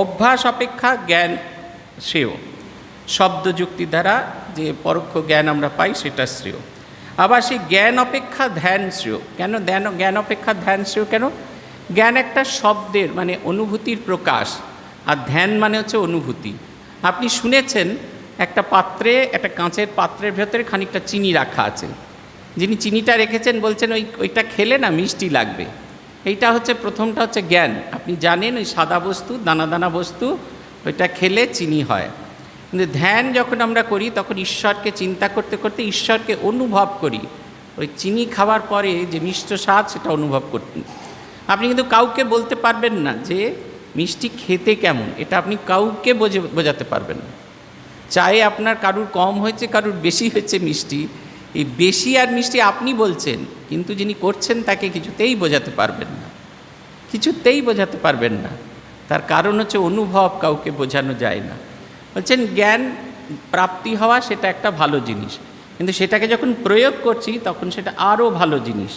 অভ্যাস অপেক্ষা জ্ঞান শ্রেয়। শব্দযুক্তি দ্বারা যে পরোক্ষ জ্ঞান আমরা পাই সেটা শ্রেয়। আবার সেই জ্ঞান অপেক্ষা ধ্যান শ্রেয়। কেন জ্ঞান অপেক্ষা ধ্যান শ্রেয় কেন? জ্ঞান একটা শব্দের মানে অনুভূতির প্রকাশ, আর ধ্যান মানে হচ্ছে অনুভূতি। আপনি শুনেছেন একটা পাত্রে, একটা কাঁচের পাত্রের ভেতরে খানিকটা চিনি রাখা আছে, যিনি চিনিটা রেখেছেন বলছেন ওইটা খেলে না মিষ্টি লাগবে। এইটা হচ্ছে প্রথমটা হচ্ছে জ্ঞান। আপনি জানেন ওই সাদা বস্তু, দানা দানা বস্তু, ওইটা খেলে চিনি হয়। কিন্তু ধ্যান যখন আমরা করি তখন ঈশ্বরকে চিন্তা করতে করতে ঈশ্বরকে অনুভব করি। ওই চিনি খাওয়ার পরে যে মিষ্ট স্বাদ সেটা অনুভব করতেন। আপনি কিন্তু কাউকে বলতে পারবেন না যে মিষ্টি খেতে কেমন, এটা আপনি কাউকে বোঝাতে পারবেন না। চায়ে আপনার কারুর কম হয়েছে, কারুর বেশি হয়েছে মিষ্টি, এই বেশি আর মিষ্টি আপনি বলছেন, কিন্তু যিনি করছেন তাকে কিছুতেই বোঝাতে পারবেন না, কিছুতেই বোঝাতে পারবেন না। তার কারণ হচ্ছে অনুভব কাউকে বোঝানো যায় না। বলছেন জ্ঞান প্রাপ্তি হওয়া সেটা একটা ভালো জিনিস, কিন্তু সেটাকে যখন প্রয়োগ করছি তখন সেটা আরও ভালো জিনিস।